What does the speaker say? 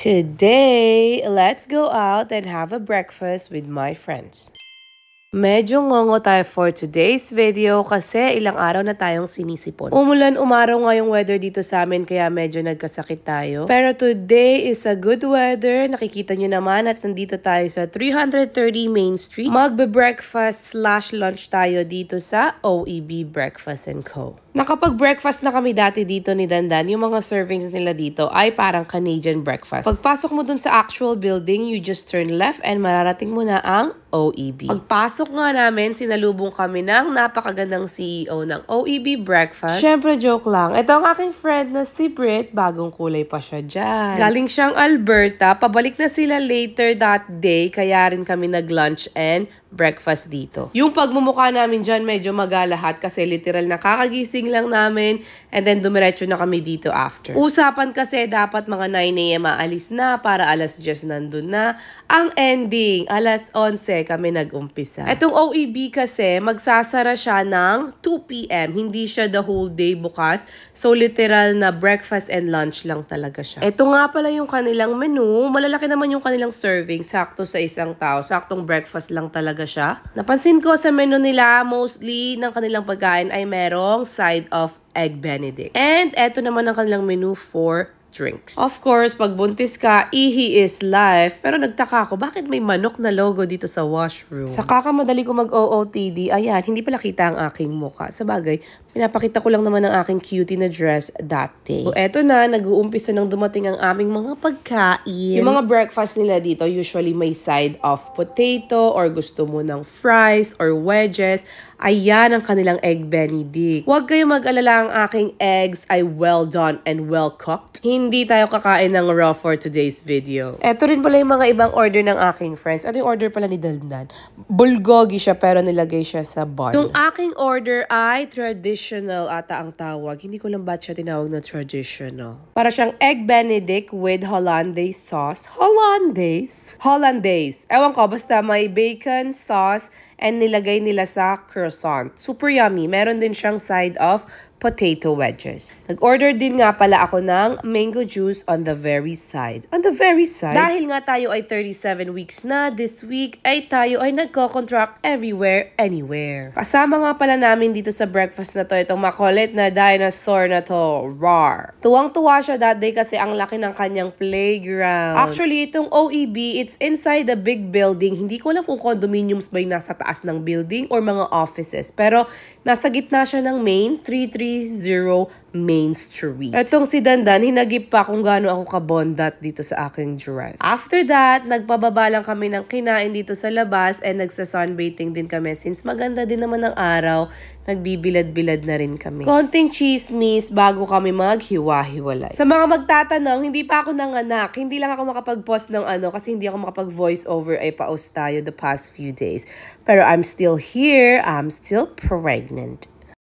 Today, let's go out and have a breakfast with my friends. Medyo ngongo tayo for today's video kasi ilang araw na tayong sinisipon. Umulan umaraw nga yung weather dito sa amin kaya medyo nagkasakit tayo. Pero today is a good weather. Nakikita nyo naman at nandito tayo sa 330 Main Street. Magbe-breakfast/lunch tayo dito sa OEB Breakfast & Co. Nakapag-breakfast na kami dati dito ni Dandan. Yung mga servings nila dito ay parang Canadian breakfast. Pagpasok mo dun sa actual building, you just turn left and mararating mo na ang OEB. Pagpasok nga namin, sinalubong kami ng napakagandang CEO ng OEB Breakfast. Syempre, joke lang. Ito ang aking friend na si Brit. Bagong kulay pa siya dyan. Galing siyang Alberta. Pabalik na sila later that day. Kaya rin kami nag-lunch and breakfast dito. Yung pagmumukha namin dyan medyo magalahat kasi literal nakakagising lang namin and then dumiretso na kami dito after. Usapan kasi dapat mga 9 AM aalis na para alas 10 nandun na. Ang ending, alas 11 kami nag-umpisa. Etong OEB kasi magsasara siya ng 2 PM. Hindi siya the whole day bukas. So literal na breakfast and lunch lang talaga siya. Ito nga pala yung kanilang menu. Malalaki naman yung kanilang serving. Sakto sa isang tao. Saktong breakfast lang talaga siya. Napansin ko sa menu nila, mostly ng kanilang pagkain ay merong side of egg benedict. And eto naman ang kanilang menu for drinks. Of course, pag buntis ka, ihi is life. Pero nagtaka ako, bakit may manok na logo dito sa washroom? Sa kakamadali ko mag-OOTD, ayan, hindi pala kita ang aking muka. Sa bagay, pinapakita ko lang naman ang aking cutie na dress that day. So, eto na, nag-uumpisa nang dumating ang aming mga pagkain. Yung mga breakfast nila dito, usually may side of potato or gusto mo ng fries or wedges. Ayan ang kanilang egg benedict. Huwag kayong mag-alala, ang aking eggs ay well done and well cooked. Hindi tayo kakain ng raw for today's video. Eto rin pala yung mga ibang order ng aking friends. Ano yung order pala ni Daldan? Bulgogi siya pero nilagay siya sa bun. Yung aking order ay traditional ata ang tawag. Hindi ko lang ba't siya tinawag na traditional. Para siyang egg benedict with hollandaise sauce. Hollandaise. Ewan ko, basta may bacon, sauce, and nilagay nila sa croissant. Super yummy. Meron din siyang side of potato wedges. Nag-order din nga pala ako ng mango juice on the very side. On the very side? Dahil nga tayo ay 37 weeks na, this week ay tayo ay nagko-contract everywhere, anywhere. Kasama nga pala namin dito sa breakfast na to, itong makulit na dinosaur na to, Rar. Tuwang-tuwa siya that day kasi ang laki ng kanyang playground. Actually, itong OEB, it's inside the big building. Hindi ko alam kung condominiums ba yung nasa taas ng building or mga offices. Pero nasa gitna siya ng main, 330 Main Street. At si Dandan, hinagip pa kung gaano ako kabondat dito sa aking dress. After that, nagpababa lang kami ng kinain dito sa labas and nagsa-sunbathing din kami since maganda din naman ang araw. Nagbibilad-bilad na rin kami. Konting chismis bago kami maghiwa-hiwalay. Sa mga magtatanong, hindi pa ako nanganak. Hindi lang ako makapag-post ng kasi hindi ako makapag-voice over ay paus tayo the past few days. Pero I'm still here. I'm still pregnant.